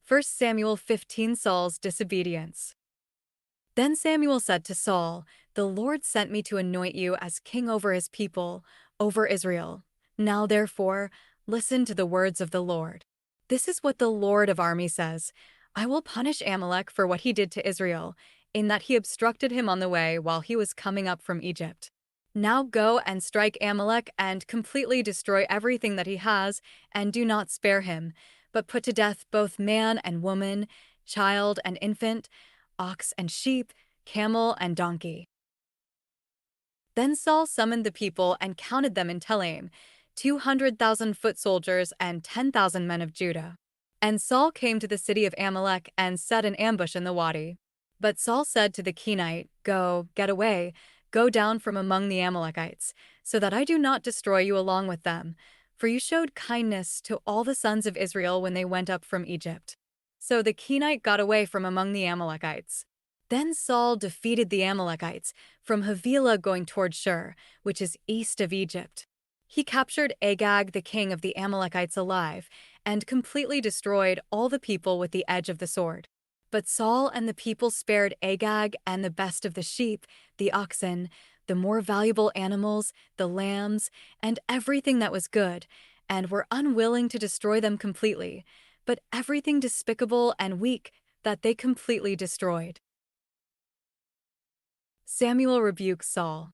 1 Samuel 15. Saul's disobedience. Then Samuel said to Saul, "The Lord sent me to anoint you as king over his people, over Israel. Now therefore, listen to the words of the Lord. This is what the Lord of armies says: I will punish Amalek for what he did to Israel, in that he obstructed him on the way while he was coming up from Egypt. Now go and strike Amalek and completely destroy everything that he has, and do not spare him, but put to death both man and woman, child and infant, ox and sheep, camel and donkey." Then Saul summoned the people and counted them in Telaim, 200,000 foot soldiers and 10,000 men of Judah. And Saul came to the city of Amalek and set an ambush in the wadi. But Saul said to the Kenite, "Go, get away, go down from among the Amalekites, so that I do not destroy you along with them, for you showed kindness to all the sons of Israel when they went up from Egypt." So the Kenite got away from among the Amalekites. Then Saul defeated the Amalekites from Havilah going toward Shur, which is east of Egypt. He captured Agag, the king of the Amalekites, alive, and completely destroyed all the people with the edge of the sword. But Saul and the people spared Agag and the best of the sheep, the oxen, the more valuable animals, the lambs, and everything that was good, and were unwilling to destroy them completely, but everything despicable and weak that they completely destroyed. Samuel rebukes Saul.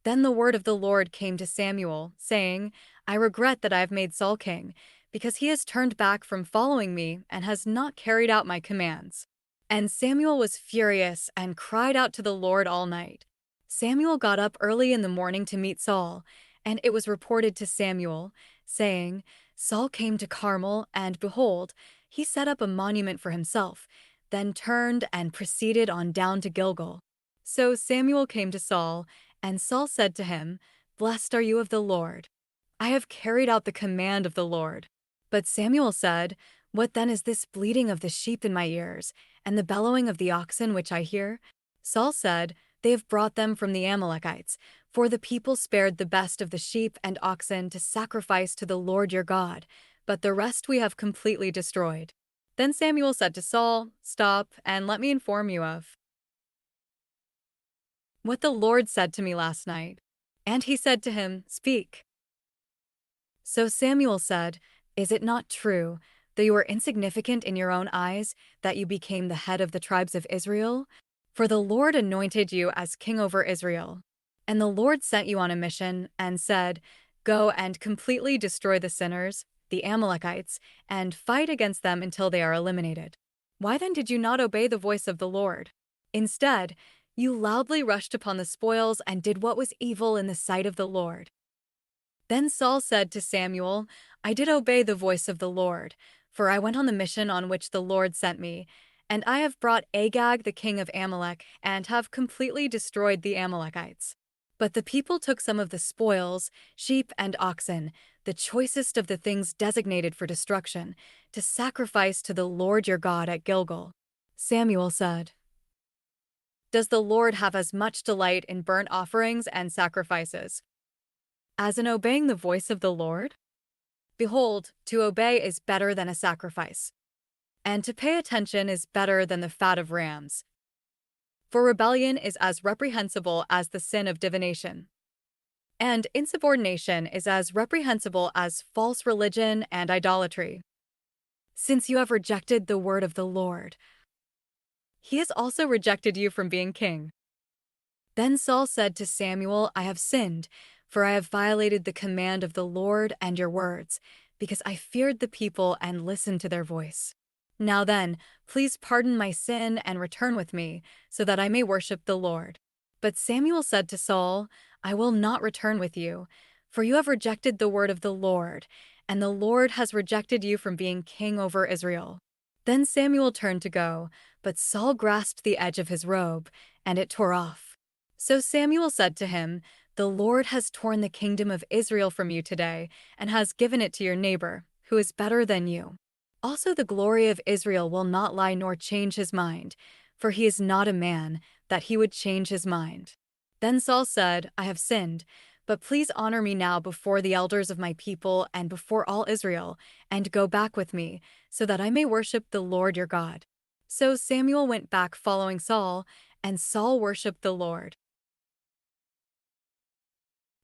Then the word of the Lord came to Samuel, saying, "I regret that I have made Saul king, because he has turned back from following me and has not carried out my commands." And Samuel was furious and cried out to the Lord all night. Samuel got up early in the morning to meet Saul, and it was reported to Samuel, saying, "Saul came to Carmel, and behold, he set up a monument for himself, then turned and proceeded on down to Gilgal." So Samuel came to Saul, and Saul said to him, "Blessed are you of the Lord. I have carried out the command of the Lord." But Samuel said, "What then is this bleating of the sheep in my ears, and the bellowing of the oxen which I hear?" Saul said, "They have brought them from the Amalekites, for the people spared the best of the sheep and oxen to sacrifice to the Lord your God, but the rest we have completely destroyed." Then Samuel said to Saul, "Stop, and let me inform you of what the Lord said to me last night." And he said to him, "Speak." So Samuel said, "Is it not true, though you were insignificant in your own eyes, that you became the head of the tribes of Israel? For the Lord anointed you as king over Israel. And the Lord sent you on a mission and said, 'Go and completely destroy the sinners, the Amalekites, and fight against them until they are eliminated.' Why then did you not obey the voice of the Lord? Instead, you loudly rushed upon the spoils and did what was evil in the sight of the Lord." Then Saul said to Samuel, "I did obey the voice of the Lord, for I went on the mission on which the Lord sent me, and I have brought Agag the king of Amalek and have completely destroyed the Amalekites. But the people took some of the spoils, sheep and oxen, the choicest of the things designated for destruction, to sacrifice to the Lord your God at Gilgal." Samuel said, "Does the Lord have as much delight in burnt offerings and sacrifices as in obeying the voice of the Lord? Behold, to obey is better than a sacrifice, and to pay attention is better than the fat of rams. For rebellion is as reprehensible as the sin of divination, and insubordination is as reprehensible as false religion and idolatry. Since you have rejected the word of the Lord, he has also rejected you from being king." Then Saul said to Samuel, "I have sinned, for I have violated the command of the Lord and your words, because I feared the people and listened to their voice. Now then, please pardon my sin and return with me, so that I may worship the Lord." But Samuel said to Saul, "I will not return with you, for you have rejected the word of the Lord, and the Lord has rejected you from being king over Israel." Then Samuel turned to go, but Saul grasped the edge of his robe, and it tore off. So Samuel said to him, "The Lord has torn the kingdom of Israel from you today, and has given it to your neighbor, who is better than you. Also the glory of Israel will not lie nor change his mind, for he is not a man, that he would change his mind." Then Saul said, "I have sinned, But please honor me now before the elders of my people and before all Israel, and go back with me, so that I may worship the Lord your God." So Samuel went back following Saul, and Saul worshipped the Lord.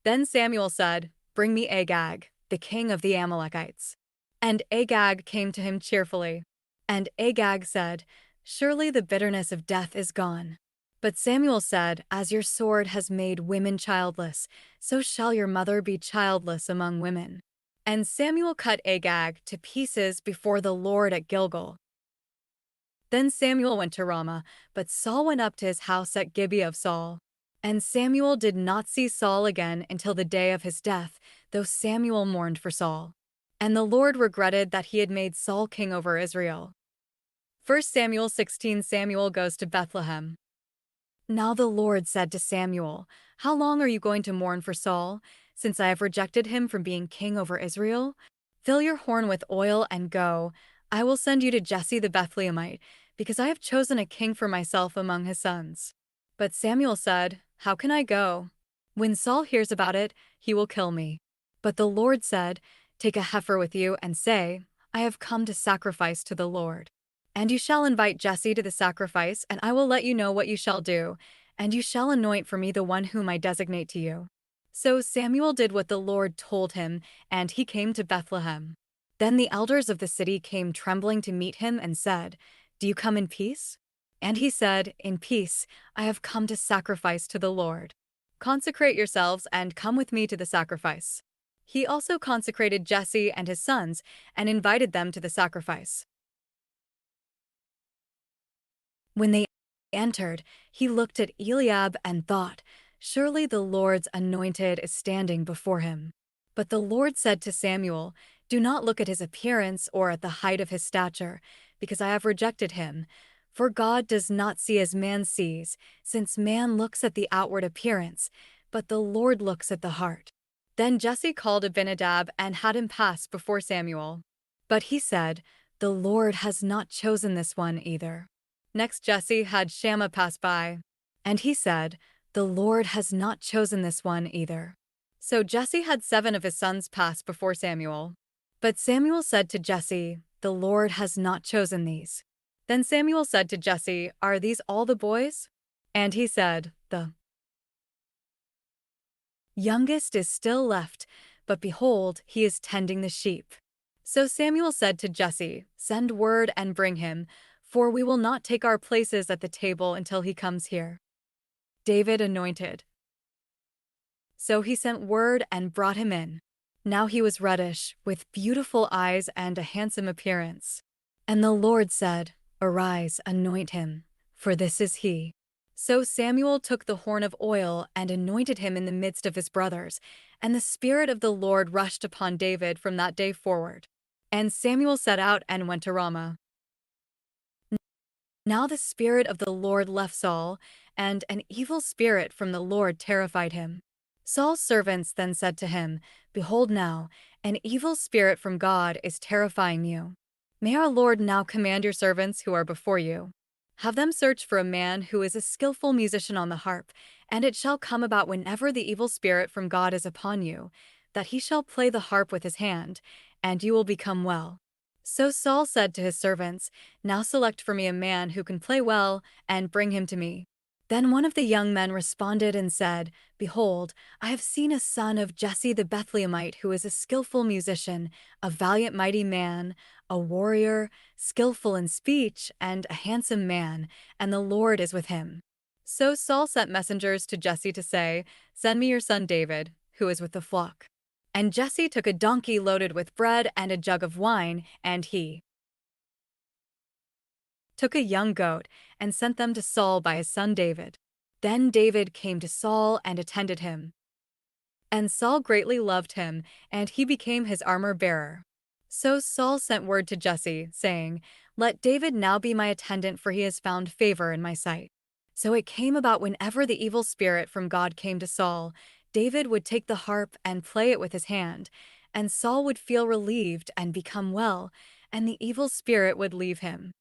Then Samuel said, "Bring me Agag, the king of the Amalekites." And Agag came to him cheerfully. And Agag said, "Surely the bitterness of death is gone." But Samuel said, "As your sword has made women childless, so shall your mother be childless among women." And Samuel cut Agag to pieces before the Lord at Gilgal. Then Samuel went to Ramah, but Saul went up to his house at Gibeah of Saul. And Samuel did not see Saul again until the day of his death, though Samuel mourned for Saul. And the Lord regretted that he had made Saul king over Israel. 1 Samuel 16. Samuel goes to Bethlehem. Now the Lord said to Samuel, "How long are you going to mourn for Saul, since I have rejected him from being king over Israel? Fill your horn with oil and go. I will send you to Jesse the Bethlehemite, because I have chosen a king for myself among his sons." But Samuel said, "How can I go? When Saul hears about it, he will kill me." But the Lord said, "Take a heifer with you and say, 'I have come to sacrifice to the Lord.' And you shall invite Jesse to the sacrifice, and I will let you know what you shall do, and you shall anoint for me the one whom I designate to you." So Samuel did what the Lord told him, and he came to Bethlehem. Then the elders of the city came trembling to meet him and said, "Do you come in peace?" And he said, "In peace, I have come to sacrifice to the Lord. Consecrate yourselves and come with me to the sacrifice." He also consecrated Jesse and his sons and invited them to the sacrifice. When they entered, he looked at Eliab and thought, "Surely the Lord's anointed is standing before him." But the Lord said to Samuel, "Do not look at his appearance or at the height of his stature, because I have rejected him. For God does not see as man sees, since man looks at the outward appearance, but the Lord looks at the heart." Then Jesse called Abinadab and had him pass before Samuel. But he said, "The Lord has not chosen this one either." Next Jesse had Shammah pass by, and he said, "The Lord has not chosen this one either." So Jesse had 7 of his sons pass before Samuel. But Samuel said to Jesse, "The Lord has not chosen these." Then Samuel said to Jesse, "Are these all the boys?" And he said, "The youngest is still left, but behold, he is tending the sheep." So Samuel said to Jesse, "Send word and bring him, for we will not take our places at the table until he comes here." David anointed. So he sent word and brought him in. Now he was reddish, with beautiful eyes and a handsome appearance. And the Lord said, "Arise, anoint him, for this is he." So Samuel took the horn of oil and anointed him in the midst of his brothers, and the Spirit of the Lord rushed upon David from that day forward. And Samuel set out and went to Ramah. Now the Spirit of the Lord left Saul, and an evil spirit from the Lord terrified him. Saul's servants then said to him, "Behold now, an evil spirit from God is terrifying you. May our Lord now command your servants who are before you. Have them search for a man who is a skillful musician on the harp, and it shall come about whenever the evil spirit from God is upon you, that he shall play the harp with his hand, and you will become well." So Saul said to his servants, "Now select for me a man who can play well, and bring him to me." Then one of the young men responded and said, "Behold, I have seen a son of Jesse the Bethlehemite who is a skillful musician, a valiant mighty man, a warrior, skillful in speech, and a handsome man, and the Lord is with him." So Saul sent messengers to Jesse to say, "Send me your son David, who is with the flock." And Jesse took a donkey loaded with bread and a jug of wine, and he took a young goat and sent them to Saul by his son David. Then David came to Saul and attended him. And Saul greatly loved him, and he became his armor-bearer. So Saul sent word to Jesse, saying, "Let David now be my attendant, for he has found favor in my sight." So it came about whenever the evil spirit from God came to Saul, David would take the harp and play it with his hand, and Saul would feel relieved and become well, and the evil spirit would leave him.